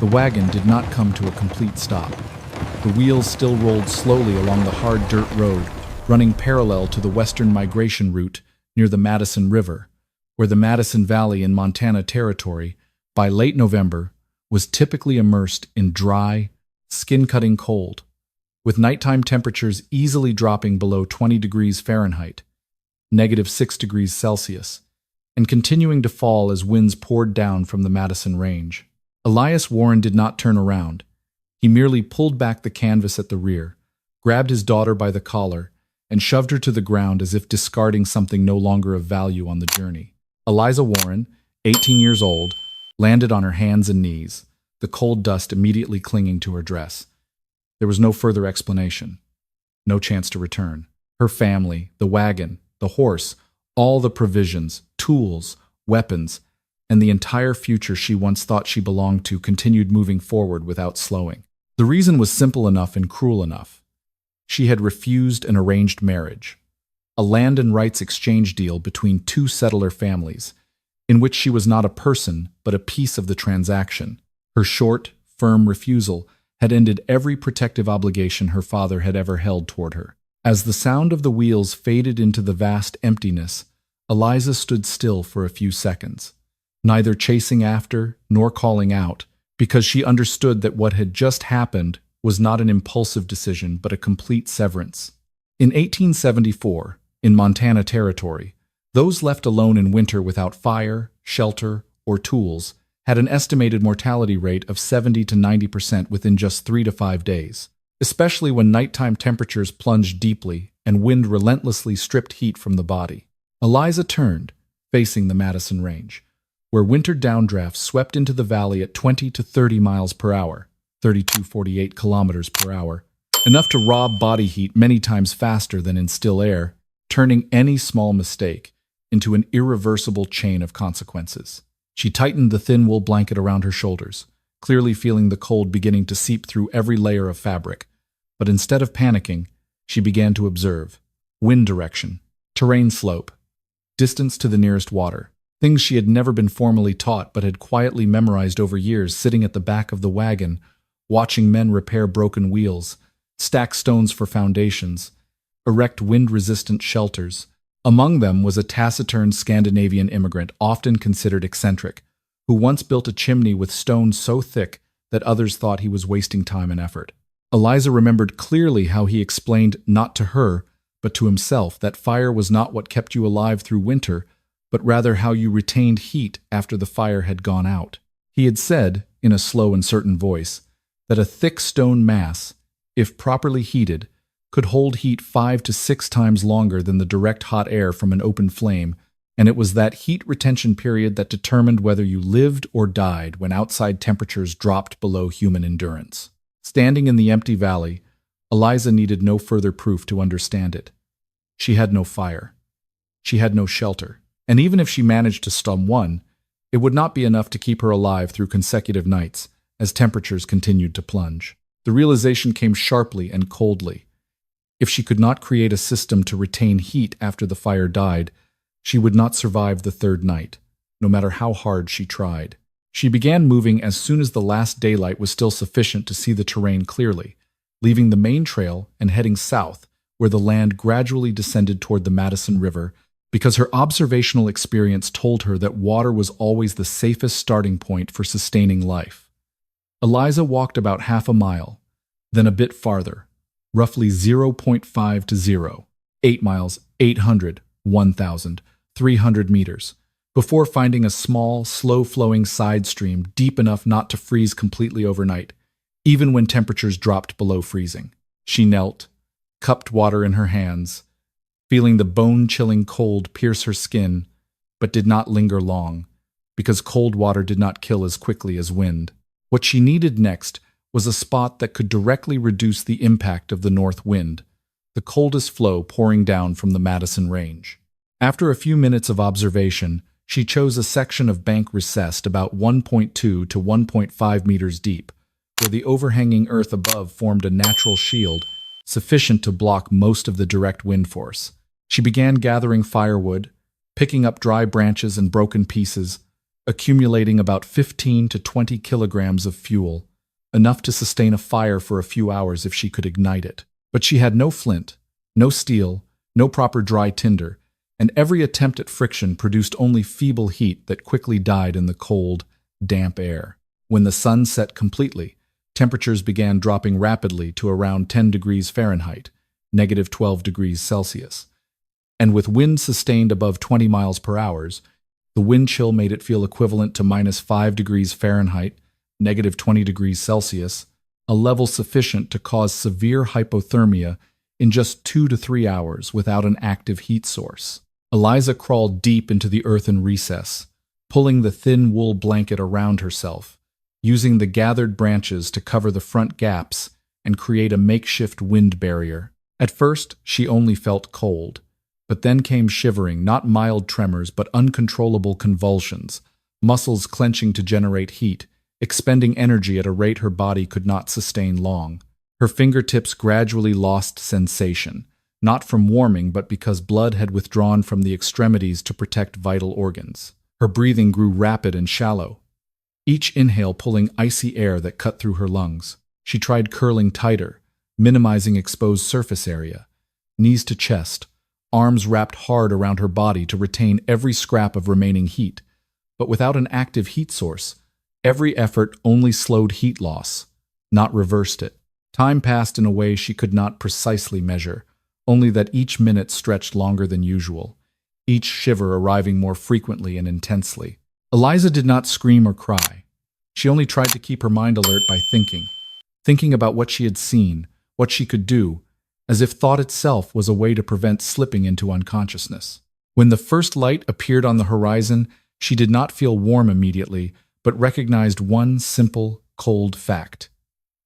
The wagon did not come to a complete stop. The wheels still rolled slowly along the hard dirt road, running parallel to the western migration route near the Madison River, where the Madison Valley in Montana Territory, by late November, was typically immersed in dry, skin-cutting cold, with nighttime temperatures easily dropping below 20 degrees Fahrenheit, -6 degrees Celsius, and continuing to fall as winds poured down from the Madison Range. Elias Warren did not turn around. He merely pulled back the canvas at the rear, grabbed his daughter by the collar, and shoved her to the ground as if discarding something no longer of value on the journey. Eliza Warren, 18 years old, landed on her hands and knees, the cold dust immediately clinging to her dress. There was no further explanation, no chance to return. Her family, the wagon, the horse, all the provisions, tools, weapons, and the entire future she once thought she belonged to continued moving forward without slowing. The reason was simple enough and cruel enough. She had refused an arranged marriage, a land and rights exchange deal between two settler families, in which she was not a person but a piece of the transaction. Her short, firm refusal had ended every protective obligation her father had ever held toward her. As the sound of the wheels faded into the vast emptiness, Eliza stood still for a few seconds, neither chasing after nor calling out, because she understood that what had just happened was not an impulsive decision but a complete severance. In 1874, in Montana Territory, those left alone in winter without fire, shelter, or tools had an estimated mortality rate of 70 to 90% within just 3 to 5 days, especially when nighttime temperatures plunged deeply and wind relentlessly stripped heat from the body. Eliza turned, facing the Madison Range, where winter downdrafts swept into the valley at 20 to 30 miles per hour, 32-48 kilometers per hour, enough to rob body heat many times faster than in still air, turning any small mistake into an irreversible chain of consequences. She tightened the thin wool blanket around her shoulders, clearly feeling the cold beginning to seep through every layer of fabric. But instead of panicking, she began to observe wind direction, terrain slope, distance to the nearest water, things she had never been formally taught but had quietly memorized over years sitting at the back of the wagon, watching men repair broken wheels, stack stones for foundations, erect wind-resistant shelters. Among them was a taciturn Scandinavian immigrant often considered eccentric, who once built a chimney with stone so thick that others thought he was wasting time and effort. Eliza remembered clearly how he explained not to her, but to himself, that fire was not what kept you alive through winter, but rather how you retained heat after the fire had gone out. He had said, in a slow and certain voice, that a thick stone mass, if properly heated, could hold heat 5 to 6 times longer than the direct hot air from an open flame, and it was that heat retention period that determined whether you lived or died when outside temperatures dropped below human endurance. Standing in the empty valley, Eliza needed no further proof to understand it. She had no fire. She had no shelter. And even if she managed to stun one, it would not be enough to keep her alive through consecutive nights as temperatures continued to plunge. The realization came sharply and coldly. If she could not create a system to retain heat after the fire died, she would not survive the third night, no matter how hard she tried. She began moving as soon as the last daylight was still sufficient to see the terrain clearly, leaving the main trail and heading south, where the land gradually descended toward the Madison River, because her observational experience told her that water was always the safest starting point for sustaining life. Eliza walked about half a mile, then a bit farther, roughly 0.5 to 0, 8 miles, 800, 1,000, 300 meters, before finding a small, slow-flowing side stream deep enough not to freeze completely overnight, even when temperatures dropped below freezing. She knelt, cupped water in her hands, feeling the bone-chilling cold pierce her skin, but did not linger long, because cold water did not kill as quickly as wind. What she needed next was a spot that could directly reduce the impact of the north wind, the coldest flow pouring down from the Madison Range. After a few minutes of observation, she chose a section of bank recessed about 1.2 to 1.5 meters deep, where the overhanging earth above formed a natural shield sufficient to block most of the direct wind force. She began gathering firewood, picking up dry branches and broken pieces, accumulating about 15 to 20 kilograms of fuel, enough to sustain a fire for a few hours if she could ignite it. But she had no flint, no steel, no proper dry tinder, and every attempt at friction produced only feeble heat that quickly died in the cold, damp air. When the sun set completely, temperatures began dropping rapidly to around 10 degrees Fahrenheit, negative 12 degrees Celsius. And with wind sustained above 20 miles per hour, the wind chill made it feel equivalent to minus 5 degrees Fahrenheit, negative 20 degrees Celsius, a level sufficient to cause severe hypothermia in just 2 to 3 hours without an active heat source. Eliza crawled deep into the earthen recess, pulling the thin wool blanket around herself, using the gathered branches to cover the front gaps and create a makeshift wind barrier. At first, she only felt cold, but then came shivering, not mild tremors but uncontrollable convulsions, muscles clenching to generate heat, expending energy at a rate her body could not sustain long. Her fingertips gradually lost sensation, not from warming but because blood had withdrawn from the extremities to protect vital organs. Her breathing grew rapid and shallow, each inhale pulling icy air that cut through her lungs. She tried curling tighter, minimizing exposed surface area, knees to chest, arms wrapped hard around her body to retain every scrap of remaining heat. But without an active heat source, every effort only slowed heat loss, not reversed it. Time passed in a way she could not precisely measure, only that each minute stretched longer than usual, each shiver arriving more frequently and intensely. Eliza did not scream or cry. She only tried to keep her mind alert by thinking about what she had seen, what she could do, as if thought itself was a way to prevent slipping into unconsciousness. When the first light appeared on the horizon, she did not feel warm immediately, but recognized one simple, cold fact.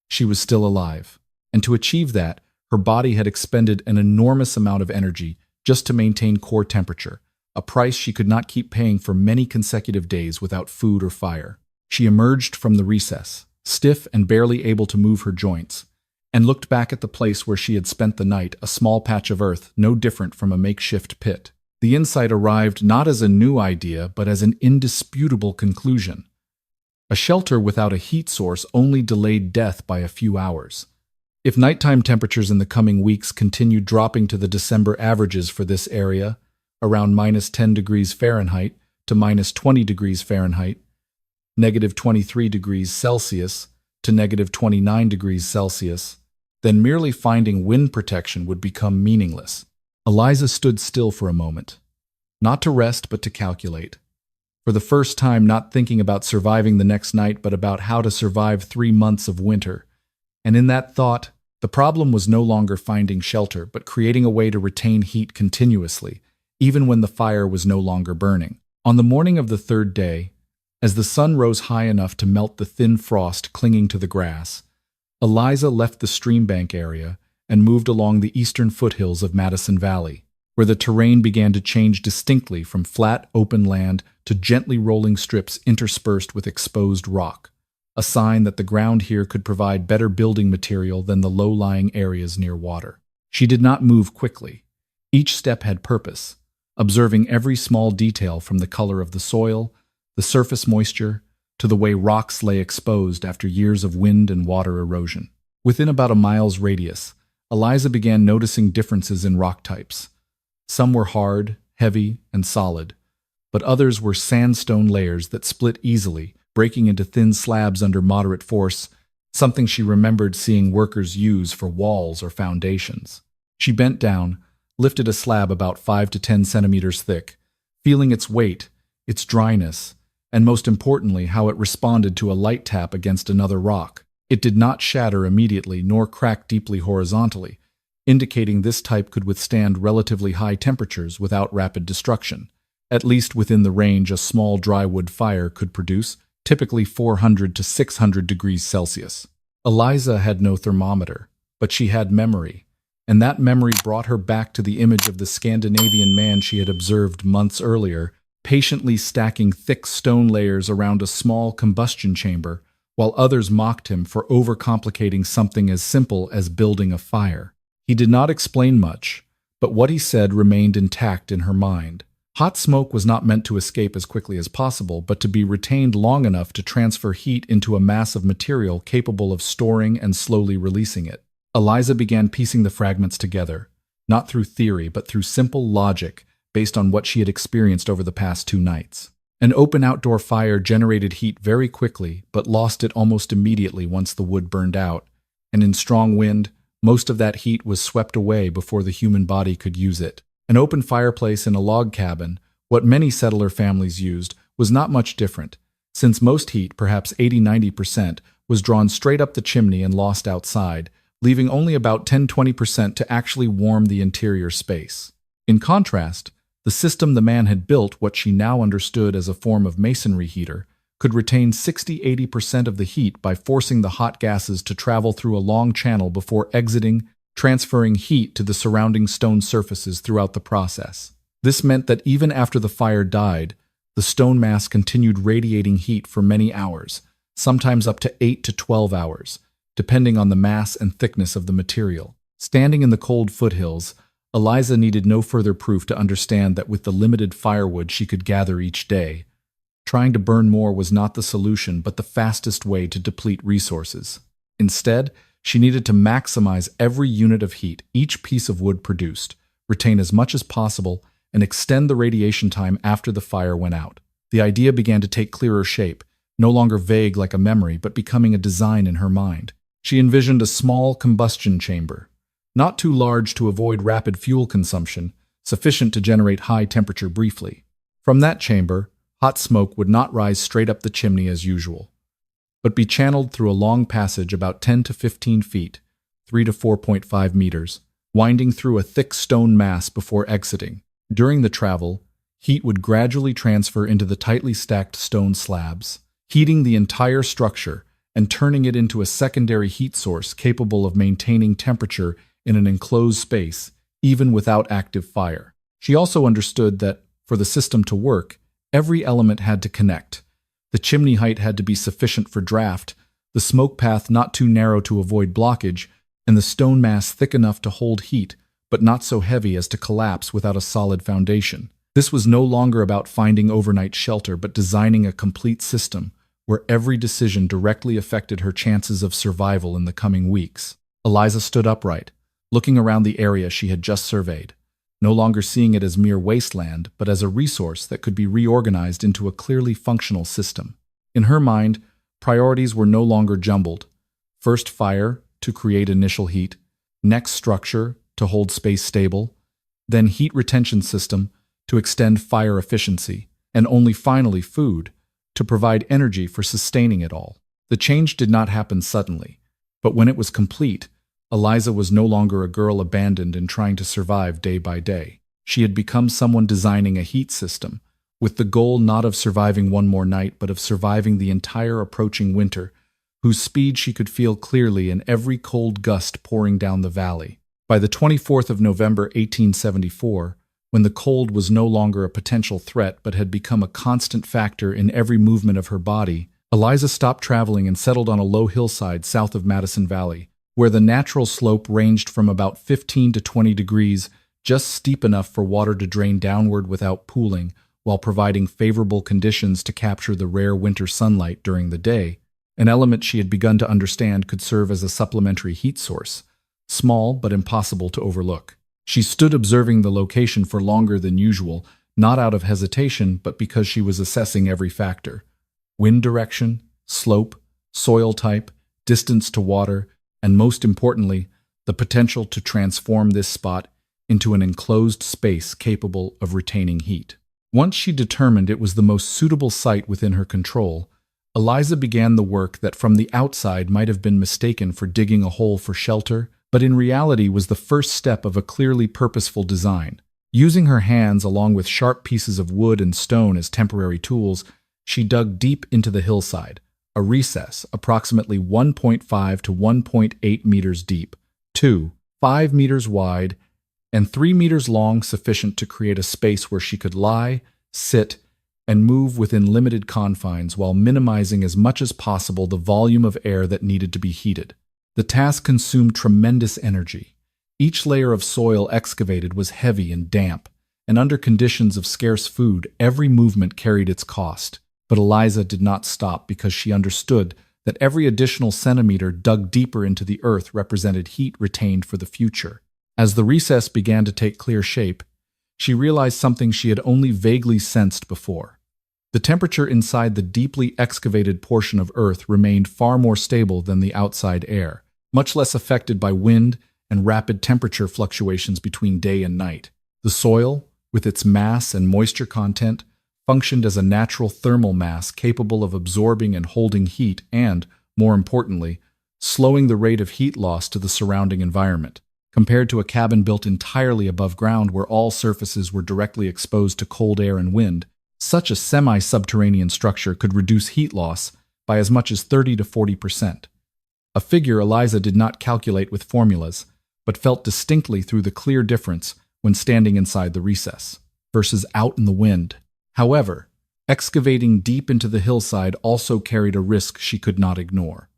She was still alive, and to achieve that, her body had expended an enormous amount of energy just to maintain core temperature, a price she could not keep paying for many consecutive days without food or fire. She emerged from the recess, stiff and barely able to move her joints, and looked back at the place where she had spent the night, a small patch of earth no different from a makeshift pit. The insight arrived not as a new idea, but as an indisputable conclusion. A shelter without a heat source only delayed death by a few hours. If nighttime temperatures in the coming weeks continued dropping to the December averages for this area, around minus 10 degrees Fahrenheit to minus 20 degrees Fahrenheit, negative 23 degrees Celsius to negative 29 degrees Celsius, then merely finding wind protection would become meaningless. Eliza stood still for a moment, not to rest but to calculate. For the first time, not thinking about surviving the next night but about how to survive 3 months of winter. And in that thought, the problem was no longer finding shelter but creating a way to retain heat continuously, even when the fire was no longer burning. On the morning of the third day, as the sun rose high enough to melt the thin frost clinging to the grass, Eliza left the streambank area and moved along the eastern foothills of Madison Valley, where the terrain began to change distinctly from flat, open land to gently rolling strips interspersed with exposed rock, a sign that the ground here could provide better building material than the low-lying areas near water. She did not move quickly. Each step had purpose, observing every small detail from the color of the soil, the surface moisture, to the way rocks lay exposed after years of wind and water erosion. Within about a mile's radius, Eliza began noticing differences in rock types. Some were hard, heavy, and solid, but others were sandstone layers that split easily, breaking into thin slabs under moderate force, something she remembered seeing workers use for walls or foundations. She bent down, lifted a slab about 5 to 10 centimeters thick, feeling its weight, its dryness, and most importantly, how it responded to a light tap against another rock. It did not shatter immediately nor crack deeply horizontally, indicating this type could withstand relatively high temperatures without rapid destruction, at least within the range a small dry wood fire could produce, typically 400 to 600 degrees Celsius. Eliza had no thermometer, but she had memory, and that memory brought her back to the image of the Scandinavian man she had observed months earlier, patiently stacking thick stone layers around a small combustion chamber, while others mocked him for overcomplicating something as simple as building a fire. He did not explain much, but what he said remained intact in her mind. Hot smoke was not meant to escape as quickly as possible, but to be retained long enough to transfer heat into a mass of material capable of storing and slowly releasing it. Eliza began piecing the fragments together, not through theory, but through simple logic based on what she had experienced over the past 2 nights. An open outdoor fire generated heat very quickly, but lost it almost immediately once the wood burned out, and in strong wind, most of that heat was swept away before the human body could use it. An open fireplace in a log cabin, what many settler families used, was not much different, since most heat, perhaps 80–90%, was drawn straight up the chimney and lost outside, leaving only about 10–20% to actually warm the interior space. In contrast, the system the man had built, what she now understood as a form of masonry heater, could retain 60–80% of the heat by forcing the hot gases to travel through a long channel before exiting, transferring heat to the surrounding stone surfaces throughout the process. This meant that even after the fire died, the stone mass continued radiating heat for many hours, sometimes up to 8 to 12 hours, depending on the mass and thickness of the material. Standing in the cold foothills, Eliza needed no further proof to understand that with the limited firewood she could gather each day, trying to burn more was not the solution but the fastest way to deplete resources. Instead, she needed to maximize every unit of heat each piece of wood produced, retain as much as possible, and extend the radiation time after the fire went out. The idea began to take clearer shape, no longer vague like a memory, but becoming a design in her mind. She envisioned a small combustion chamber, not too large to avoid rapid fuel consumption, sufficient to generate high temperature briefly. From that chamber, hot smoke would not rise straight up the chimney as usual, but be channeled through a long passage about 10 to 15 feet, 3 to 4.5 meters, winding through a thick stone mass before exiting. During the travel, heat would gradually transfer into the tightly stacked stone slabs, heating the entire structure and turning it into a secondary heat source capable of maintaining temperature in an enclosed space, even without active fire. She also understood that, for the system to work, every element had to connect. The chimney height had to be sufficient for draft, the smoke path not too narrow to avoid blockage, and the stone mass thick enough to hold heat, but not so heavy as to collapse without a solid foundation. This was no longer about finding overnight shelter, but designing a complete system where every decision directly affected her chances of survival in the coming weeks. Eliza stood upright, looking around the area she had just surveyed, no longer seeing it as mere wasteland, but as a resource that could be reorganized into a clearly functional system. In her mind, priorities were no longer jumbled. First fire, to create initial heat, next structure, to hold space stable, then heat retention system, to extend fire efficiency, and only finally food, to provide energy for sustaining it all. The change did not happen suddenly, but when it was complete, Eliza was no longer a girl abandoned and trying to survive day by day. She had become someone designing a heat system, with the goal not of surviving one more night, but of surviving the entire approaching winter, whose speed she could feel clearly in every cold gust pouring down the valley. By the 24th of November 1874, when the cold was no longer a potential threat but had become a constant factor in every movement of her body, Eliza stopped traveling and settled on a low hillside south of Madison Valley, where the natural slope ranged from about 15 to 20 degrees, just steep enough for water to drain downward without pooling, while providing favorable conditions to capture the rare winter sunlight during the day, an element she had begun to understand could serve as a supplementary heat source, small but impossible to overlook. She stood observing the location for longer than usual, not out of hesitation, but because she was assessing every factor: wind direction, slope, soil type, distance to water, and most importantly, the potential to transform this spot into an enclosed space capable of retaining heat. Once she determined it was the most suitable site within her control, Eliza began the work that from the outside might have been mistaken for digging a hole for shelter, but in reality was the first step of a clearly purposeful design. Using her hands along with sharp pieces of wood and stone as temporary tools, she dug deep into the hillside, a recess approximately 1.5 to 1.8 meters deep, 5 meters wide, and 3 meters long, sufficient to create a space where she could lie, sit, and move within limited confines while minimizing as much as possible the volume of air that needed to be heated. The task consumed tremendous energy. Each layer of soil excavated was heavy and damp, and under conditions of scarce food, every movement carried its cost. But Eliza did not stop because she understood that every additional centimeter dug deeper into the earth represented heat retained for the future. As the recess began to take clear shape, she realized something she had only vaguely sensed before. The temperature inside the deeply excavated portion of earth remained far more stable than the outside air, much less affected by wind and rapid temperature fluctuations between day and night. The soil, with its mass and moisture content, functioned as a natural thermal mass capable of absorbing and holding heat and, more importantly, slowing the rate of heat loss to the surrounding environment. Compared to a cabin built entirely above ground where all surfaces were directly exposed to cold air and wind, such a semi-subterranean structure could reduce heat loss by as much as 30 to 40%. A figure Eliza did not calculate with formulas, but felt distinctly through the clear difference when standing inside the recess versus out in the wind. However, excavating deep into the hillside also carried a risk she could not ignore.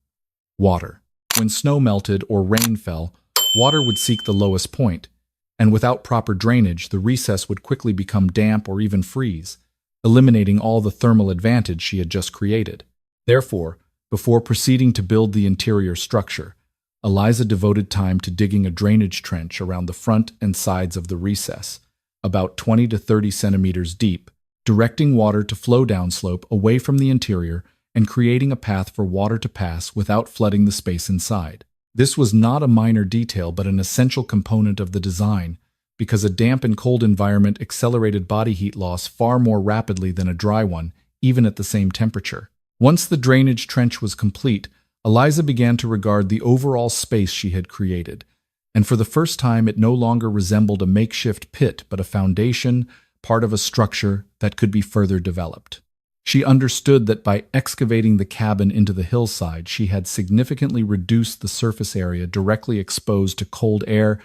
Water. When snow melted or rain fell, water would seek the lowest point, and without proper drainage, the recess would quickly become damp or even freeze, eliminating all the thermal advantage she had just created. Therefore, before proceeding to build the interior structure, Eliza devoted time to digging a drainage trench around the front and sides of the recess, about 20 to 30 centimeters deep, directing water to flow downslope away from the interior and creating a path for water to pass without flooding the space inside. This was not a minor detail but an essential component of the design, because a damp and cold environment accelerated body heat loss far more rapidly than a dry one, even at the same temperature. Once the drainage trench was complete, Eliza began to regard the overall space she had created, and for the first time it no longer resembled a makeshift pit but a foundation, part of a structure that could be further developed. She understood that by excavating the cabin into the hillside, she had significantly reduced the surface area directly exposed to cold air,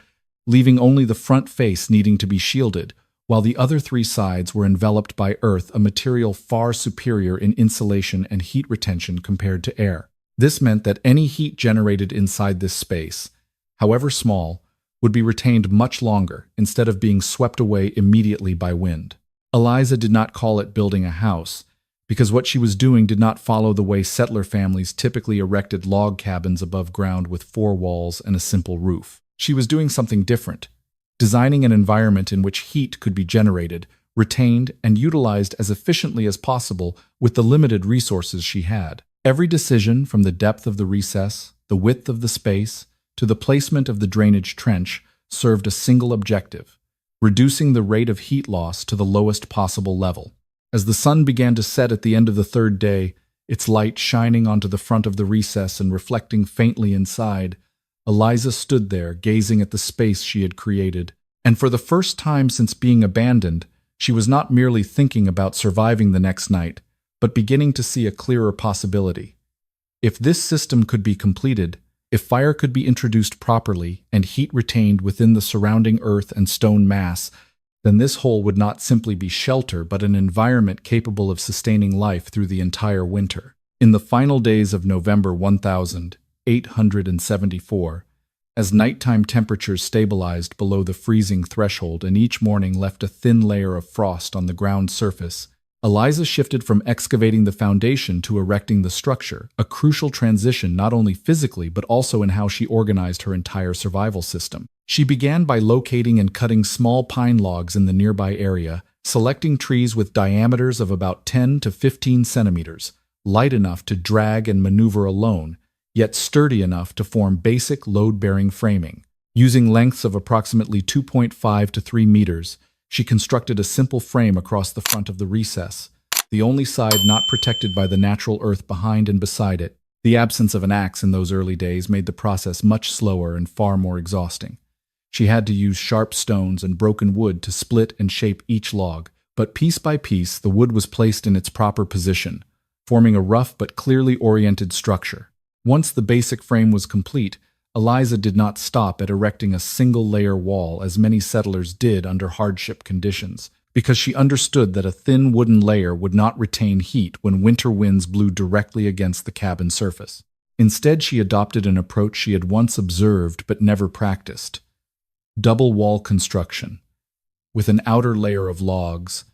leaving only the front face needing to be shielded, while the other three sides were enveloped by earth, a material far superior in insulation and heat retention compared to air. This meant that any heat generated inside this space, however small, would be retained much longer instead of being swept away immediately by wind. Eliza did not call it building a house, because what she was doing did not follow the way settler families typically erected log cabins above ground with 4 walls and a simple roof. She was doing something different, designing an environment in which heat could be generated, retained, and utilized as efficiently as possible with the limited resources she had. Every decision, from the depth of the recess, the width of the space, to the placement of the drainage trench, served a single objective: reducing the rate of heat loss to the lowest possible level. As the sun began to set at the end of the third day, its light shining onto the front of the recess and reflecting faintly inside, Eliza stood there, gazing at the space she had created. And for the first time since being abandoned, she was not merely thinking about surviving the next night, but beginning to see a clearer possibility. If this system could be completed, if fire could be introduced properly and heat retained within the surrounding earth and stone mass, then this hole would not simply be shelter but an environment capable of sustaining life through the entire winter. In the final days of November 1874, as nighttime temperatures stabilized below the freezing threshold and each morning left a thin layer of frost on the ground surface, Eliza shifted from excavating the foundation to erecting the structure, a crucial transition not only physically but also in how she organized her entire survival system. She began by locating and cutting small pine logs in the nearby area, selecting trees with diameters of about 10 to 15 centimeters, light enough to drag and maneuver alone, yet sturdy enough to form basic load-bearing framing. Using lengths of approximately 2.5 to 3 meters, she constructed a simple frame across the front of the recess, the only side not protected by the natural earth behind and beside it. The absence of an axe in those early days made the process much slower and far more exhausting. She had to use sharp stones and broken wood to split and shape each log, but piece by piece the wood was placed in its proper position, forming a rough but clearly oriented structure. Once the basic frame was complete, Eliza did not stop at erecting a single-layer wall as many settlers did under hardship conditions, because she understood that a thin wooden layer would not retain heat when winter winds blew directly against the cabin surface. Instead, she adopted an approach she had once observed but never practiced: double wall construction. with an outer layer of logs,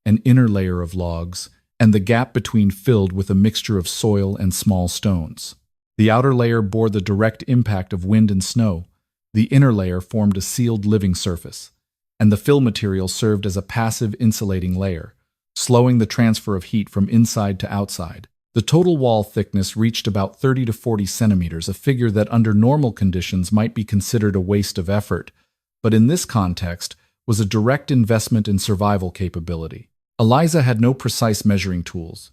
an inner layer of logs, and the gap between filled with a mixture of soil and small stones. The outer layer bore the direct impact of wind and snow. The inner layer formed a sealed living surface, and the fill material served as a passive insulating layer, slowing the transfer of heat from inside to outside. The total wall thickness reached about 30 to 40 centimeters, a figure that under normal conditions might be considered a waste of effort, but in this context was a direct investment in survival capability. Eliza had no precise measuring tools,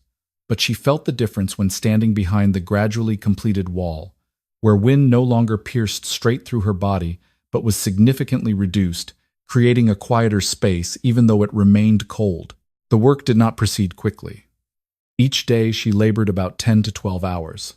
but she felt the difference when standing behind the gradually completed wall, where wind no longer pierced straight through her body but was significantly reduced, creating a quieter space even though it remained cold. The work did not proceed quickly. Each day she labored about 10 to 12 hours,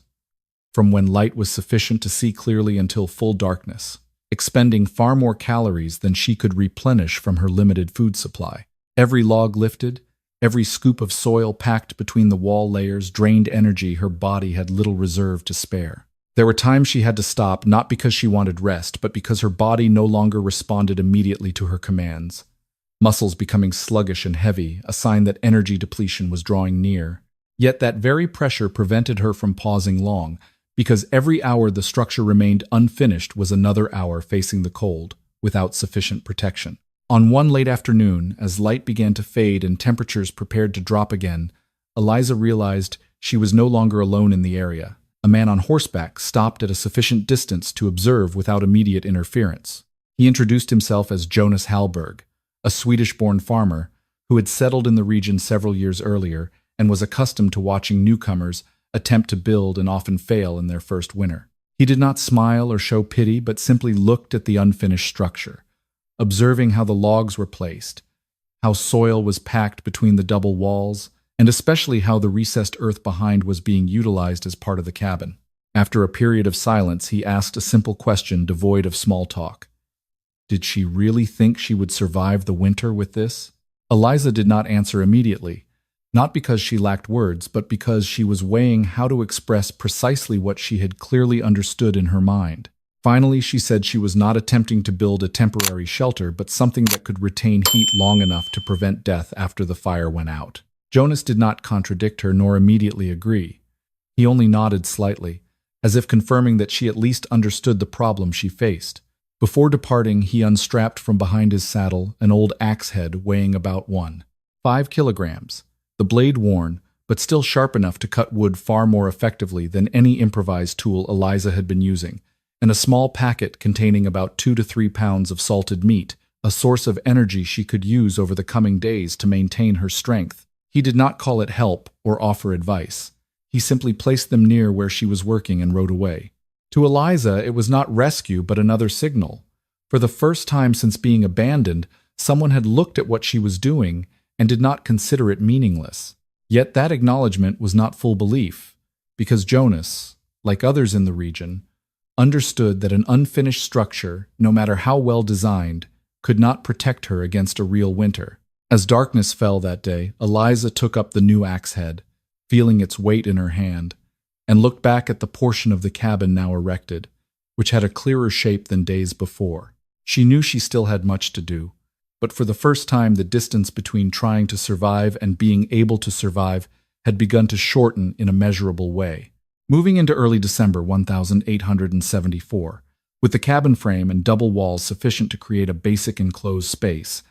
from when light was sufficient to see clearly until full darkness, expending far more calories than she could replenish from her limited food supply. Every log lifted, every scoop of soil packed between the wall layers drained energy her body had little reserve to spare. There were times she had to stop, not because she wanted rest, but because her body no longer responded immediately to her commands. Muscles becoming sluggish and heavy, a sign that energy depletion was drawing near. Yet that very pressure prevented her from pausing long, because every hour the structure remained unfinished was another hour facing the cold, without sufficient protection. On one late afternoon, as light began to fade and temperatures prepared to drop again, Eliza realized she was no longer alone in the area. A man on horseback stopped at a sufficient distance to observe without immediate interference. He introduced himself as Jonas Hallberg, a Swedish-born farmer who had settled in the region several years earlier and was accustomed to watching newcomers attempt to build and often fail in their first winter. He did not smile or show pity, but simply looked at the unfinished structure, observing how the logs were placed, how soil was packed between the double walls, and especially how the recessed earth behind was being utilized as part of the cabin. After a period of silence, he asked a simple question devoid of small talk. Did she really think she would survive the winter with this? Eliza did not answer immediately, not because she lacked words, but because she was weighing how to express precisely what she had clearly understood in her mind. Finally, she said she was not attempting to build a temporary shelter, but something that could retain heat long enough to prevent death after the fire went out. Jonas did not contradict her nor immediately agree. He only nodded slightly, as if confirming that she at least understood the problem she faced. Before departing, he unstrapped from behind his saddle an old axe head weighing about 1.5 kilograms, the blade worn, but still sharp enough to cut wood far more effectively than any improvised tool Eliza had been using, and a small packet containing about 2 to 3 pounds of salted meat, a source of energy she could use over the coming days to maintain her strength. He did not call it help or offer advice. He simply placed them near where she was working and rode away. To Eliza, it was not rescue but another signal. For the first time since being abandoned, someone had looked at what she was doing and did not consider it meaningless. Yet that acknowledgement was not full belief, because Jonas, like others in the region, understood that an unfinished structure, no matter how well designed, could not protect her against a real winter. As darkness fell that day, Eliza took up the new axe head, feeling its weight in her hand, and looked back at the portion of the cabin now erected, which had a clearer shape than days before. She knew she still had much to do, but for the first time the distance between trying to survive and being able to survive had begun to shorten in a measurable way. Moving into early December 1874, with the cabin frame and double walls sufficient to create a basic enclosed space,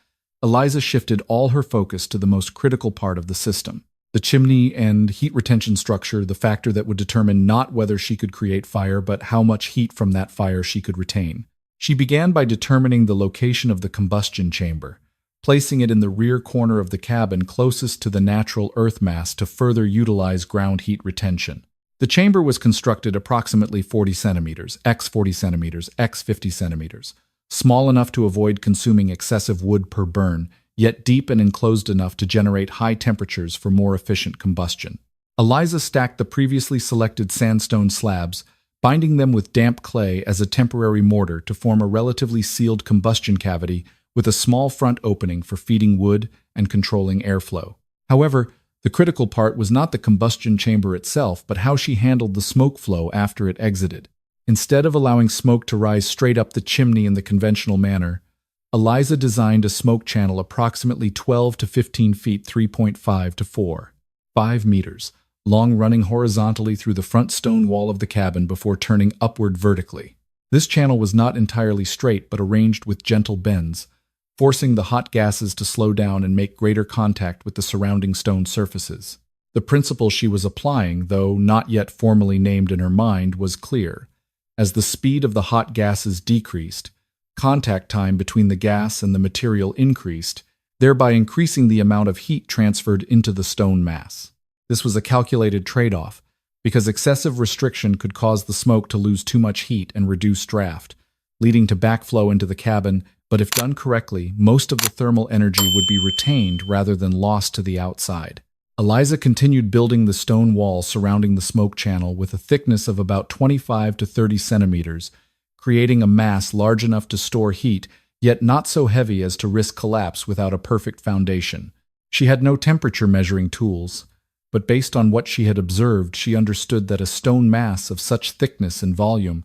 Eliza shifted all her focus to the most critical part of the system. The chimney and heat retention structure, the factor that would determine not whether she could create fire, but how much heat from that fire she could retain. She began by determining the location of the combustion chamber, placing it in the rear corner of the cabin closest to the natural earth mass to further utilize ground heat retention. The chamber was constructed approximately 40 centimeters, x 40 centimeters, x 50 centimeters, small enough to avoid consuming excessive wood per burn, yet deep and enclosed enough to generate high temperatures for more efficient combustion. Eliza stacked the previously selected sandstone slabs, binding them with damp clay as a temporary mortar to form a relatively sealed combustion cavity with a small front opening for feeding wood and controlling airflow. However, the critical part was not the combustion chamber itself, but how she handled the smoke flow after it exited. Instead of allowing smoke to rise straight up the chimney in the conventional manner, Eliza designed a smoke channel approximately 12 to 15 feet 3.5 to 5 meters long, running horizontally through the front stone wall of the cabin before turning upward vertically. This channel was not entirely straight but arranged with gentle bends, forcing the hot gases to slow down and make greater contact with the surrounding stone surfaces. The principle she was applying, though not yet formally named in her mind, was clear. As the speed of the hot gases decreased, contact time between the gas and the material increased, thereby increasing the amount of heat transferred into the stone mass. This was a calculated trade-off, because excessive restriction could cause the smoke to lose too much heat and reduce draft, leading to backflow into the cabin, but if done correctly, most of the thermal energy would be retained rather than lost to the outside. Eliza continued building the stone wall surrounding the smoke channel with a thickness of about 25 to 30 centimeters, creating a mass large enough to store heat, yet not so heavy as to risk collapse without a perfect foundation. She had no temperature measuring tools, but based on what she had observed, she understood that a stone mass of such thickness and volume,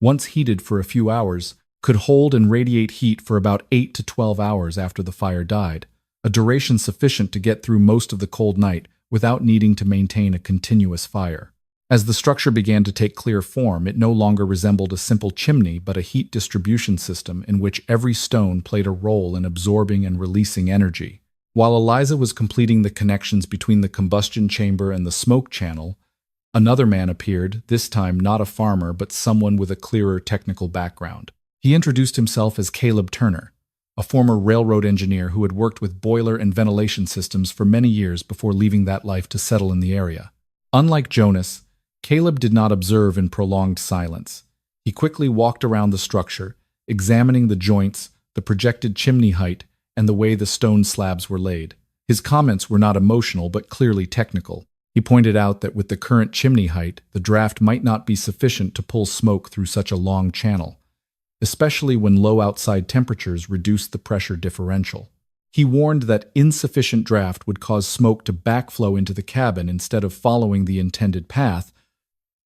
once heated for a few hours, could hold and radiate heat for about 8 to 12 hours after the fire died, a duration sufficient to get through most of the cold night without needing to maintain a continuous fire. As the structure began to take clear form, it no longer resembled a simple chimney but a heat distribution system in which every stone played a role in absorbing and releasing energy. While Eliza was completing the connections between the combustion chamber and the smoke channel, another man appeared, this time not a farmer but someone with a clearer technical background. He introduced himself as Caleb Turner, a former railroad engineer who had worked with boiler and ventilation systems for many years before leaving that life to settle in the area. Unlike Jonas, Caleb did not observe in prolonged silence. He quickly walked around the structure, examining the joints, the projected chimney height, and the way the stone slabs were laid. His comments were not emotional but clearly technical. He pointed out that with the current chimney height, the draft might not be sufficient to pull smoke through such a long channel, especially when low outside temperatures reduced the pressure differential. He warned that insufficient draft would cause smoke to backflow into the cabin instead of following the intended path,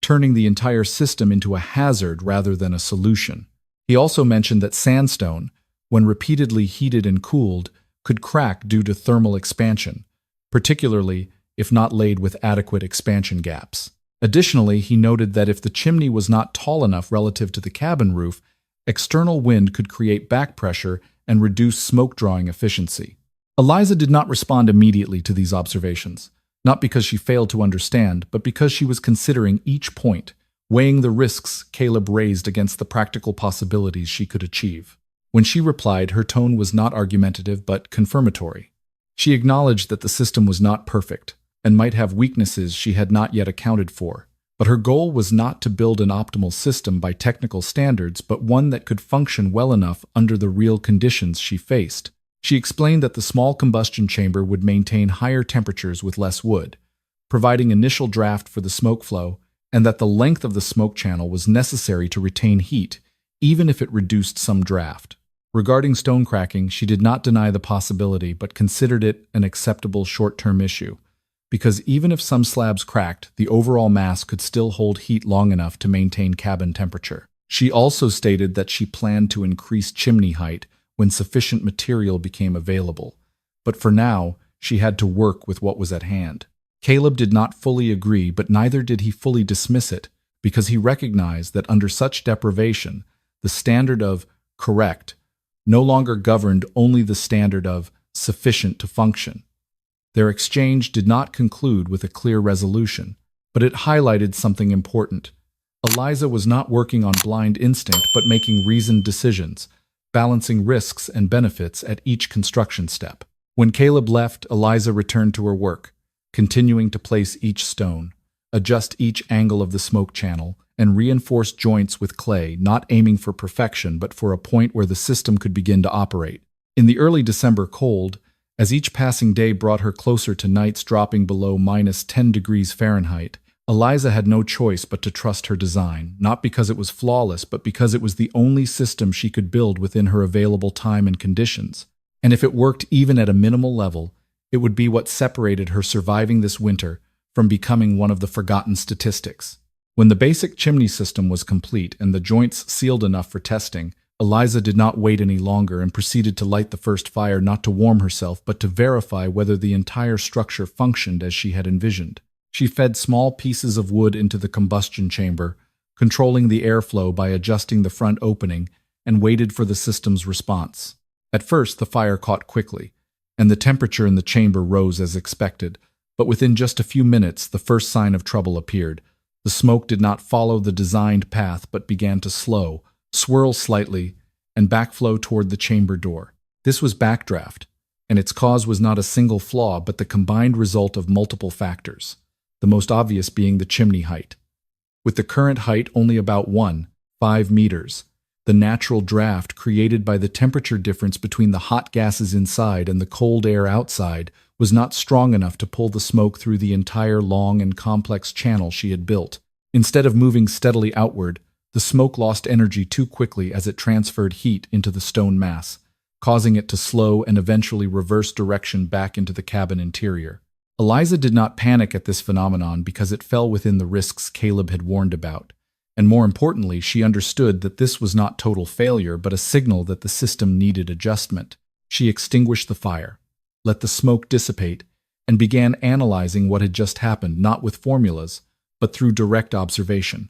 turning the entire system into a hazard rather than a solution. He also mentioned that sandstone, when repeatedly heated and cooled, could crack due to thermal expansion, particularly if not laid with adequate expansion gaps. Additionally, he noted that if the chimney was not tall enough relative to the cabin roof, external wind could create back pressure and reduce smoke-drawing efficiency. Eliza did not respond immediately to these observations, not because she failed to understand, but because she was considering each point, weighing the risks Caleb raised against the practical possibilities she could achieve. When she replied, her tone was not argumentative but confirmatory. She acknowledged that the system was not perfect and might have weaknesses she had not yet accounted for, but her goal was not to build an optimal system by technical standards, but one that could function well enough under the real conditions she faced. She explained that the small combustion chamber would maintain higher temperatures with less wood, providing initial draft for the smoke flow, and that the length of the smoke channel was necessary to retain heat, even if it reduced some draft. Regarding stone cracking, she did not deny the possibility but considered it an acceptable short-term issue, because even if some slabs cracked, the overall mass could still hold heat long enough to maintain cabin temperature. She also stated that she planned to increase chimney height when sufficient material became available, but for now, she had to work with what was at hand. Caleb did not fully agree, but neither did he fully dismiss it, because he recognized that under such deprivation, the standard of correct no longer governed only the standard of sufficient to function. Their exchange did not conclude with a clear resolution, but it highlighted something important. Eliza was not working on blind instinct but making reasoned decisions, balancing risks and benefits at each construction step. When Caleb left, Eliza returned to her work, continuing to place each stone, adjust each angle of the smoke channel, and reinforce joints with clay, not aiming for perfection but for a point where the system could begin to operate. In the early December cold, as each passing day brought her closer to nights dropping below -10 degrees Fahrenheit, Eliza had no choice but to trust her design, not because it was flawless, but because it was the only system she could build within her available time and conditions. And if it worked even at a minimal level, it would be what separated her surviving this winter from becoming one of the forgotten statistics. When the basic chimney system was complete and the joints sealed enough for testing, Eliza did not wait any longer and proceeded to light the first fire, not to warm herself, but to verify whether the entire structure functioned as she had envisioned. She fed small pieces of wood into the combustion chamber, controlling the airflow by adjusting the front opening, and waited for the system's response. At first, the fire caught quickly, and the temperature in the chamber rose as expected, but within just a few minutes, the first sign of trouble appeared. The smoke did not follow the designed path but began to swirl slightly, and backflow toward the chamber door. This was backdraft, and its cause was not a single flaw but the combined result of multiple factors, the most obvious being the chimney height. With the current height only about 5 meters, the natural draft created by the temperature difference between the hot gases inside and the cold air outside was not strong enough to pull the smoke through the entire long and complex channel she had built. Instead of moving steadily outward, the smoke lost energy too quickly as it transferred heat into the stone mass, causing it to slow and eventually reverse direction back into the cabin interior. Eliza did not panic at this phenomenon because it fell within the risks Caleb had warned about, and more importantly, she understood that this was not total failure but a signal that the system needed adjustment. She extinguished the fire, let the smoke dissipate, and began analyzing what had just happened, not with formulas, but through direct observation.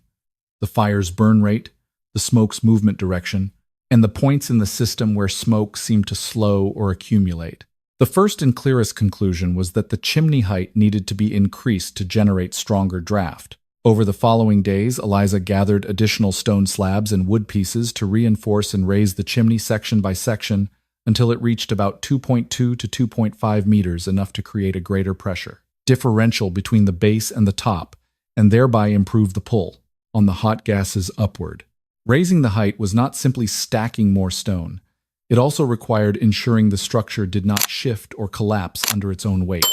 The fire's burn rate, the smoke's movement direction, and the points in the system where smoke seemed to slow or accumulate. The first and clearest conclusion was that the chimney height needed to be increased to generate stronger draft. Over the following days, Eliza gathered additional stone slabs and wood pieces to reinforce and raise the chimney section by section until it reached about 2.2 to 2.5 meters, enough to create a greater pressure differential between the base and the top, and thereby improve the pull on the hot gases upward. Raising the height was not simply stacking more stone. It also required ensuring the structure did not shift or collapse under its own weight,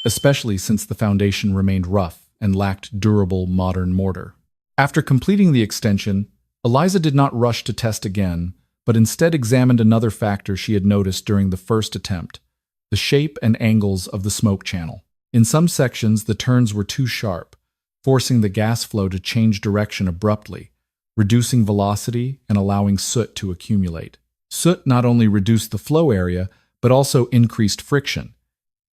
especially since the foundation remained rough and lacked durable modern mortar. After completing the extension, Eliza did not rush to test again, but instead examined another factor she had noticed during the first attempt: the shape and angles of the smoke channel. In some sections, the turns were too sharp, forcing the gas flow to change direction abruptly, reducing velocity and allowing soot to accumulate. Soot not only reduced the flow area, but also increased friction,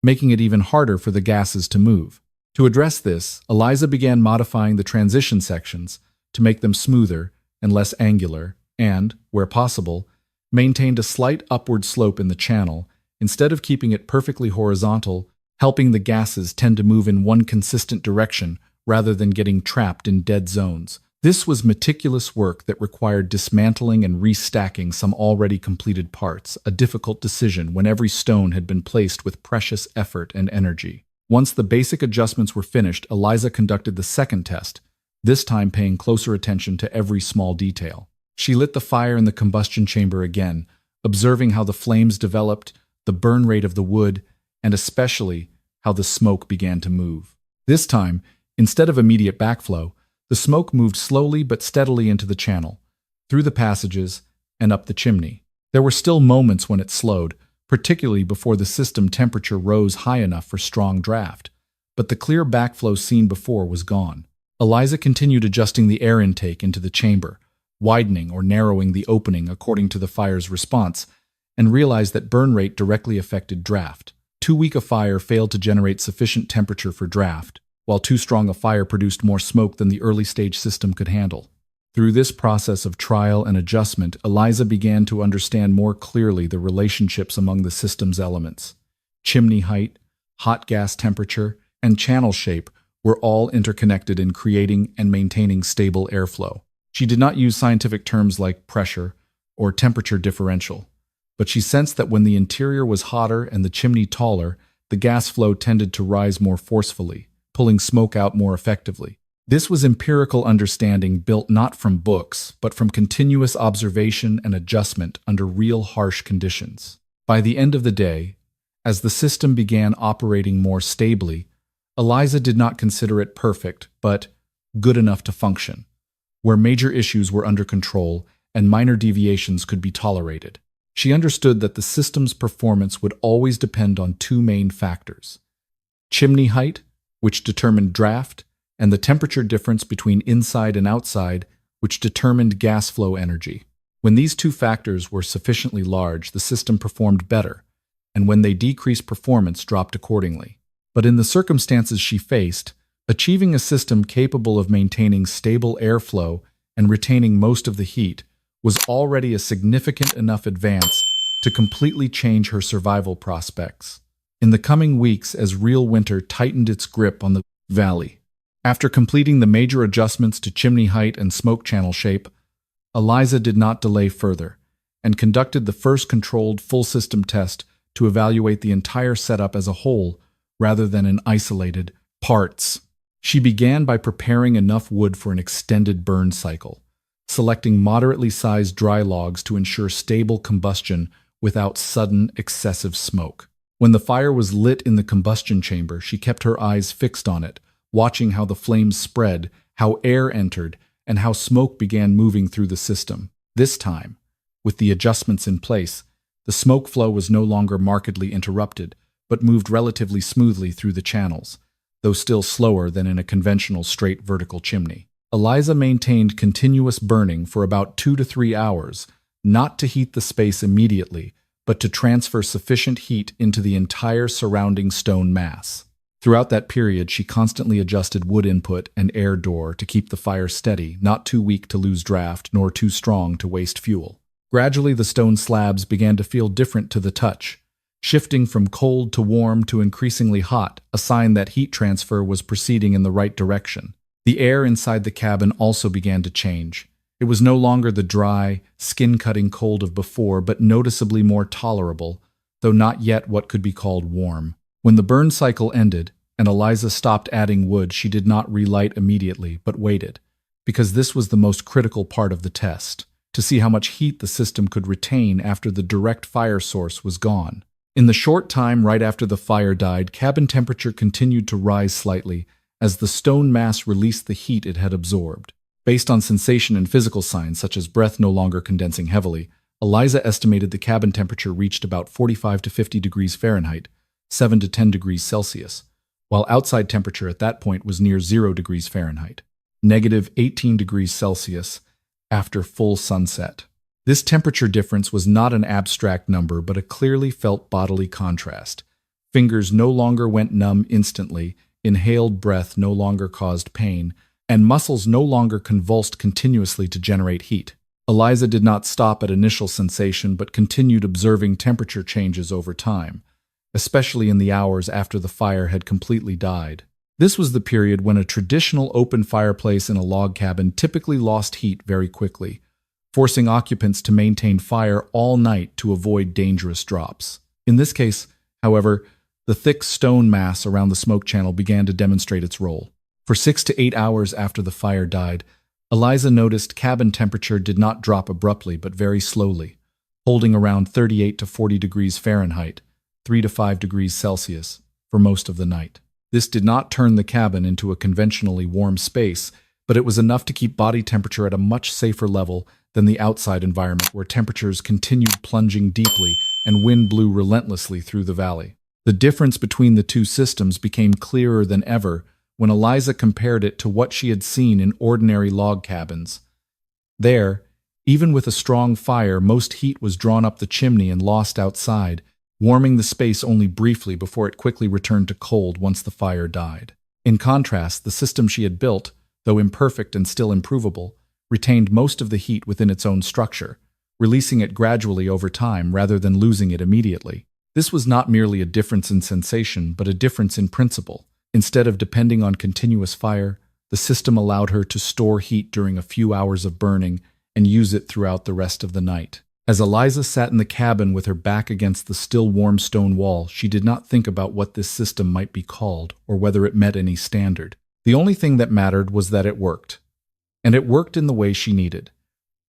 making it even harder for the gases to move. To address this, Eliza began modifying the transition sections to make them smoother and less angular, and, where possible, maintained a slight upward slope in the channel instead of keeping it perfectly horizontal, helping the gases tend to move in one consistent direction rather than getting trapped in dead zones. This was meticulous work that required dismantling and restacking some already completed parts, a difficult decision when every stone had been placed with precious effort and energy. Once the basic adjustments were finished, Eliza conducted the second test, this time paying closer attention to every small detail. She lit the fire in the combustion chamber again, observing how the flames developed, the burn rate of the wood, and especially how the smoke began to move. This time, instead of immediate backflow, the smoke moved slowly but steadily into the channel, through the passages, and up the chimney. There were still moments when it slowed, particularly before the system temperature rose high enough for strong draft, but the clear backflow seen before was gone. Eliza continued adjusting the air intake into the chamber, widening or narrowing the opening according to the fire's response, and realized that burn rate directly affected draft. Too weak a fire failed to generate sufficient temperature for draft, while too strong a fire produced more smoke than the early-stage system could handle. Through this process of trial and adjustment, Eliza began to understand more clearly the relationships among the system's elements. Chimney height, hot gas temperature, and channel shape were all interconnected in creating and maintaining stable airflow. She did not use scientific terms like pressure or temperature differential, but she sensed that when the interior was hotter and the chimney taller, the gas flow tended to rise more forcefully, pulling smoke out more effectively. This was empirical understanding built not from books, but from continuous observation and adjustment under real harsh conditions. By the end of the day, as the system began operating more stably, Eliza did not consider it perfect, but good enough to function, where major issues were under control and minor deviations could be tolerated. She understood that the system's performance would always depend on two main factors: chimney height, which determined draft, and the temperature difference between inside and outside, which determined gas flow energy. When these two factors were sufficiently large, the system performed better, and when they decreased, performance dropped accordingly. But in the circumstances she faced, achieving a system capable of maintaining stable airflow and retaining most of the heat was already a significant enough advance to completely change her survival prospects. In the coming weeks, as real winter tightened its grip on the valley, after completing the major adjustments to chimney height and smoke channel shape, Eliza did not delay further and conducted the first controlled full system test to evaluate the entire setup as a whole rather than in isolated parts. She began by preparing enough wood for an extended burn cycle, selecting moderately sized dry logs to ensure stable combustion without sudden, excessive smoke. When the fire was lit in the combustion chamber, she kept her eyes fixed on it, watching how the flames spread, how air entered, and how smoke began moving through the system. This time, with the adjustments in place, the smoke flow was no longer markedly interrupted, but moved relatively smoothly through the channels, though still slower than in a conventional straight vertical chimney. Eliza maintained continuous burning for about 2 to 3 hours, not to heat the space immediately, but to transfer sufficient heat into the entire surrounding stone mass. Throughout that period, she constantly adjusted wood input and air door to keep the fire steady, not too weak to lose draft, nor too strong to waste fuel. Gradually, the stone slabs began to feel different to the touch, shifting from cold to warm to increasingly hot, a sign that heat transfer was proceeding in the right direction. The air inside the cabin also began to change. It was no longer the dry, skin-cutting cold of before, but noticeably more tolerable, though not yet what could be called warm. When the burn cycle ended, and Eliza stopped adding wood, she did not relight immediately, but waited, because this was the most critical part of the test, to see how much heat the system could retain after the direct fire source was gone. In the short time right after the fire died, cabin temperature continued to rise slightly as the stone mass released the heat it had absorbed. Based on sensation and physical signs, such as breath no longer condensing heavily, Eliza estimated the cabin temperature reached about 45 to 50 degrees Fahrenheit, 7 to 10 degrees Celsius, while outside temperature at that point was near 0 degrees Fahrenheit, negative 18 degrees Celsius, after full sunset. This temperature difference was not an abstract number, but a clearly felt bodily contrast. Fingers no longer went numb instantly, inhaled breath no longer caused pain, and muscles no longer convulsed continuously to generate heat. Eliza did not stop at initial sensation, but continued observing temperature changes over time, especially in the hours after the fire had completely died. This was the period when a traditional open fireplace in a log cabin typically lost heat very quickly, forcing occupants to maintain fire all night to avoid dangerous drops. In this case, however, the thick stone mass around the smoke channel began to demonstrate its role. For 6 to 8 hours after the fire died, Eliza noticed cabin temperature did not drop abruptly but very slowly, holding around 38 to 40 degrees Fahrenheit, 3 to 5 degrees Celsius, for most of the night. This did not turn the cabin into a conventionally warm space, but it was enough to keep body temperature at a much safer level than the outside environment, where temperatures continued plunging deeply and wind blew relentlessly through the valley. The difference between the two systems became clearer than ever when Eliza compared it to what she had seen in ordinary log cabins. There, even with a strong fire, most heat was drawn up the chimney and lost outside, warming the space only briefly before it quickly returned to cold once the fire died. In contrast, the system she had built, though imperfect and still improvable, retained most of the heat within its own structure, releasing it gradually over time rather than losing it immediately. This was not merely a difference in sensation, but a difference in principle. Instead of depending on continuous fire, the system allowed her to store heat during a few hours of burning and use it throughout the rest of the night. As Eliza sat in the cabin with her back against the still warm stone wall, she did not think about what this system might be called or whether it met any standard. The only thing that mattered was that it worked. And it worked in the way she needed,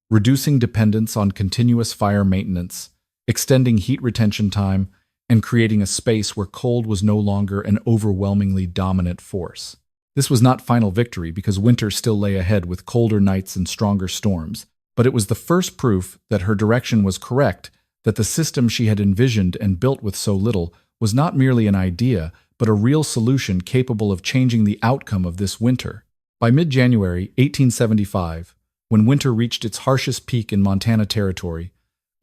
reducing dependence on continuous fire maintenance, extending heat retention time, and creating a space where cold was no longer an overwhelmingly dominant force. This was not final victory, because winter still lay ahead with colder nights and stronger storms, but it was the first proof that her direction was correct, that the system she had envisioned and built with so little was not merely an idea, but a real solution capable of changing the outcome of this winter. By mid-January 1875, When winter reached its harshest peak in Montana Territory,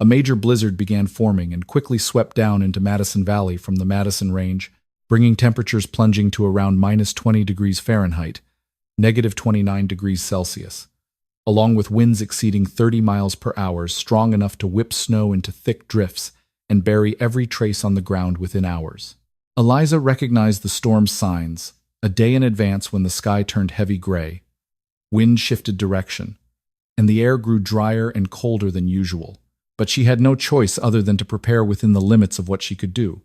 a major blizzard began forming and quickly swept down into Madison Valley from the Madison Range, bringing temperatures plunging to around -20 degrees Fahrenheit, -29 degrees Celsius, along with winds exceeding 30 miles per hour, strong enough to whip snow into thick drifts and bury every trace on the ground within hours. Eliza recognized the storm's signs, a day in advance when the sky turned heavy gray. Wind shifted direction, and the air grew drier and colder than usual. But she had no choice other than to prepare within the limits of what she could do.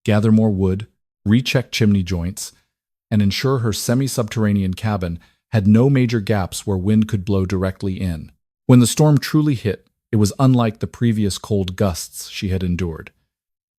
Gather more wood, recheck chimney joints, and ensure her semi-subterranean cabin had no major gaps where wind could blow directly in. When the storm truly hit, it was unlike the previous cold gusts she had endured.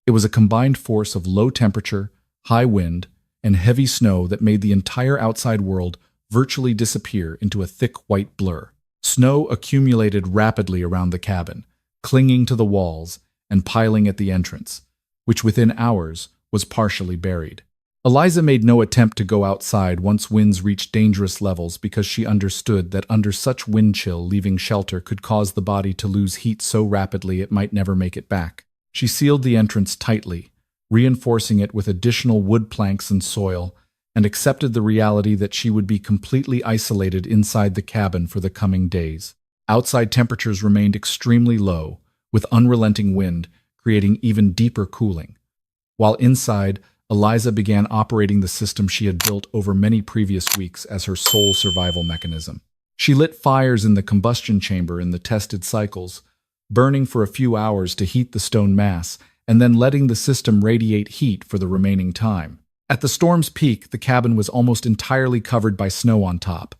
It was a combined force of low temperature, high wind, and heavy snow that made the entire outside world virtually disappear into a thick white blur. Snow accumulated rapidly around the cabin, clinging to the walls and piling at the entrance, which within hours was partially buried. Eliza made no attempt to go outside once winds reached dangerous levels because she understood that under such wind chill, leaving shelter could cause the body to lose heat so rapidly it might never make it back. She sealed the entrance tightly, reinforcing it with additional wood planks and soil, and accepted the reality that she would be completely isolated inside the cabin for the coming days. Outside temperatures remained extremely low, with unrelenting wind creating even deeper cooling. While inside, Eliza began operating the system she had built over many previous weeks as her sole survival mechanism. She lit fires in the combustion chamber in the tested cycles, burning for a few hours to heat the stone mass, and then letting the system radiate heat for the remaining time. At the storm's peak, the cabin was almost entirely covered by snow on top,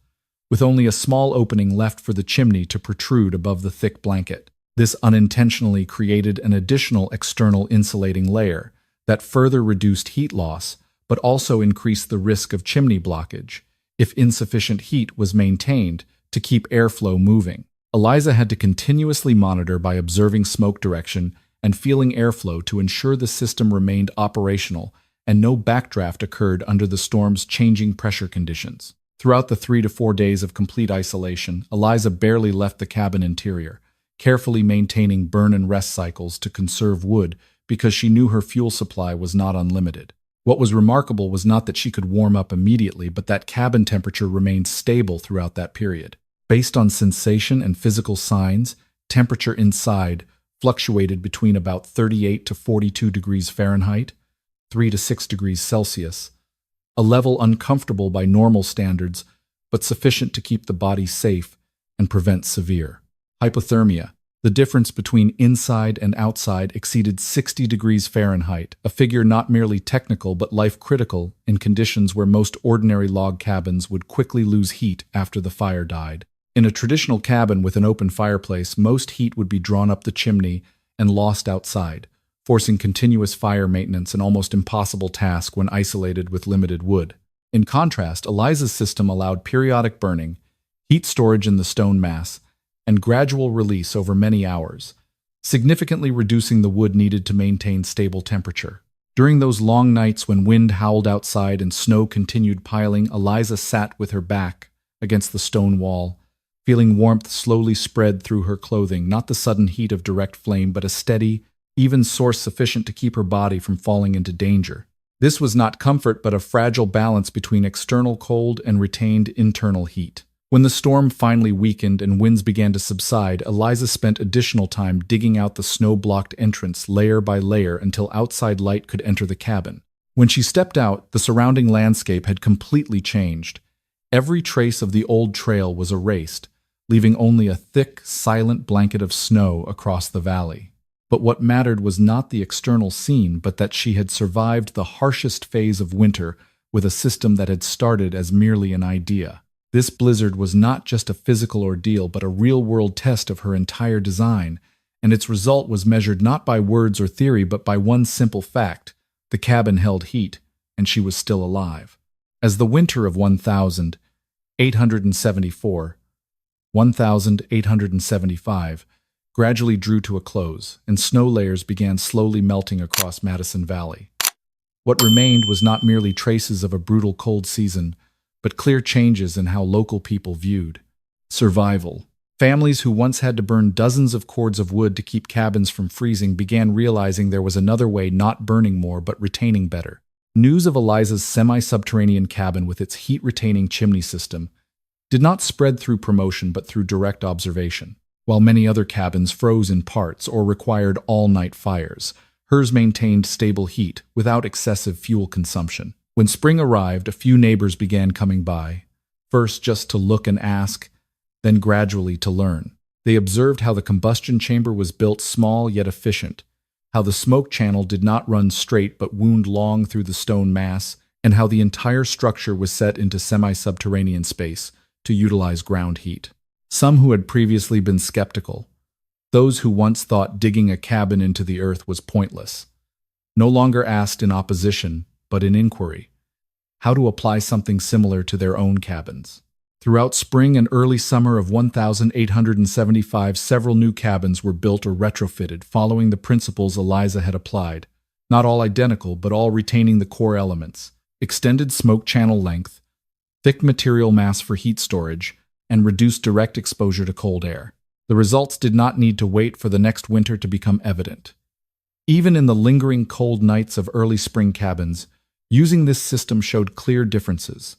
with only a small opening left for the chimney to protrude above the thick blanket. This unintentionally created an additional external insulating layer that further reduced heat loss, but also increased the risk of chimney blockage if insufficient heat was maintained to keep airflow moving. Eliza had to continuously monitor by observing smoke direction and feeling airflow to ensure the system remained operational and no backdraft occurred under the storm's changing pressure conditions. Throughout the 3 to 4 days of complete isolation, Eliza barely left the cabin interior, carefully maintaining burn and rest cycles to conserve wood because she knew her fuel supply was not unlimited. What was remarkable was not that she could warm up immediately, but that cabin temperature remained stable throughout that period. Based on sensation and physical signs, temperature inside fluctuated between about 38 to 42 degrees Fahrenheit, 3 to 6 degrees Celsius, a level uncomfortable by normal standards, but sufficient to keep the body safe and prevent severe hypothermia. The difference between inside and outside exceeded 60 degrees Fahrenheit, a figure not merely technical but life-critical in conditions where most ordinary log cabins would quickly lose heat after the fire died. In a traditional cabin with an open fireplace, most heat would be drawn up the chimney and lost outside, forcing continuous fire maintenance, an almost impossible task when isolated with limited wood. In contrast, Eliza's system allowed periodic burning, heat storage in the stone mass, and gradual release over many hours, significantly reducing the wood needed to maintain stable temperature. During those long nights when wind howled outside and snow continued piling, Eliza sat with her back against the stone wall, feeling warmth slowly spread through her clothing, not the sudden heat of direct flame, but a steady, even source sufficient to keep her body from falling into danger. This was not comfort, but a fragile balance between external cold and retained internal heat. When the storm finally weakened and winds began to subside, Eliza spent additional time digging out the snow-blocked entrance layer by layer until outside light could enter the cabin. When she stepped out, the surrounding landscape had completely changed. Every trace of the old trail was erased, leaving only a thick, silent blanket of snow across the valley. But what mattered was not the external scene, but that she had survived the harshest phase of winter with a system that had started as merely an idea. This blizzard was not just a physical ordeal, but a real-world test of her entire design, and its result was measured not by words or theory, but by one simple fact: the cabin held heat, and she was still alive. As the winter of 1875 gradually drew to a close, and snow layers began slowly melting across Madison Valley, what remained was not merely traces of a brutal cold season, but clear changes in how local people viewed survival. Families who once had to burn dozens of cords of wood to keep cabins from freezing began realizing there was another way, not burning more but retaining better. News of Eliza's semi-subterranean cabin with its heat-retaining chimney system did not spread through promotion but through direct observation. While many other cabins froze in parts or required all-night fires, hers maintained stable heat without excessive fuel consumption. When spring arrived, a few neighbors began coming by, first just to look and ask, then gradually to learn. They observed how the combustion chamber was built small yet efficient, how the smoke channel did not run straight but wound long through the stone mass, and how the entire structure was set into semi-subterranean space to utilize ground heat. Some who had previously been skeptical, those who once thought digging a cabin into the earth was pointless, no longer asked in opposition but in inquiry how to apply something similar to their own cabins. Throughout spring and early summer of 1875, several new cabins were built or retrofitted, following the principles Eliza had applied, not all identical, but all retaining the core elements: extended smoke channel length, thick material mass for heat storage, and reduced direct exposure to cold air. The results did not need to wait for the next winter to become evident. Even in the lingering cold nights of early spring cabins, using this system showed clear differences: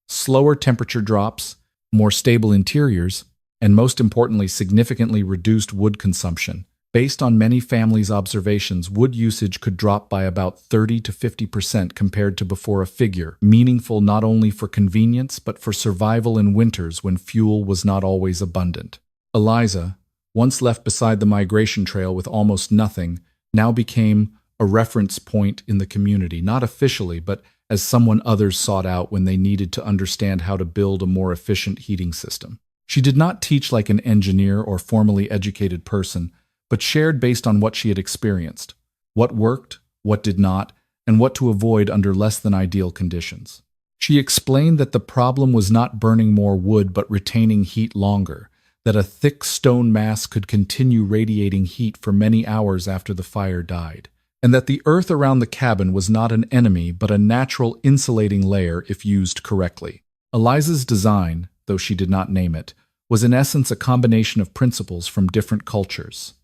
slower temperature drops, more stable interiors, and most importantly, significantly reduced wood consumption. Based on many families' observations, wood usage could drop by about 30 to 50% compared to before, a figure meaningful not only for convenience but for survival in winters when fuel was not always abundant. Eliza, once left beside the migration trail with almost nothing, now became a reference point in the community, not officially, but as someone others sought out when they needed to understand how to build a more efficient heating system. She did not teach like an engineer or formally educated person, but shared based on what she had experienced, what worked, what did not, and what to avoid under less than ideal conditions. She explained that the problem was not burning more wood but retaining heat longer, that a thick stone mass could continue radiating heat for many hours after the fire died, and that the earth around the cabin was not an enemy but a natural insulating layer if used correctly. Eliza's design, though she did not name it, was in essence a combination of principles from different cultures.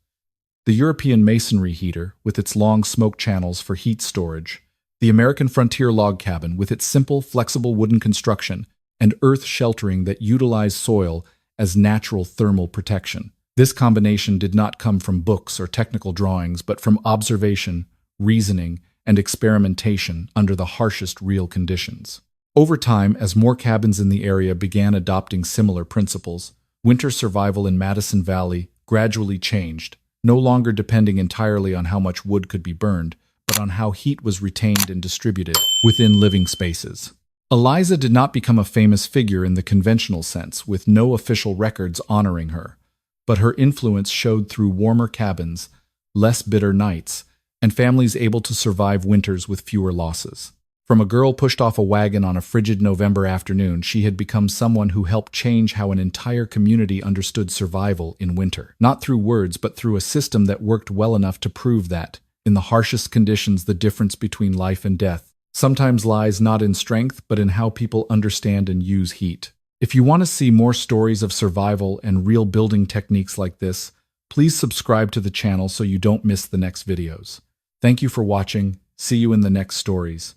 The European masonry heater, with its long smoke channels for heat storage, the American frontier log cabin, with its simple, flexible wooden construction and earth sheltering that utilized soil as natural thermal protection. This combination did not come from books or technical drawings, but from observation, reasoning, and experimentation under the harshest real conditions. Over time, as more cabins in the area began adopting similar principles, winter survival in Madison Valley gradually changed, no longer depending entirely on how much wood could be burned, but on how heat was retained and distributed within living spaces. Eliza did not become a famous figure in the conventional sense, with no official records honoring her, but her influence showed through warmer cabins, less bitter nights, and families able to survive winters with fewer losses. From a girl pushed off a wagon on a frigid November afternoon, she had become someone who helped change how an entire community understood survival in winter. Not through words, but through a system that worked well enough to prove that, in the harshest conditions, the difference between life and death sometimes lies not in strength, but in how people understand and use heat. If you want to see more stories of survival and real building techniques like this, please subscribe to the channel so you don't miss the next videos. Thank you for watching. See you in the next stories.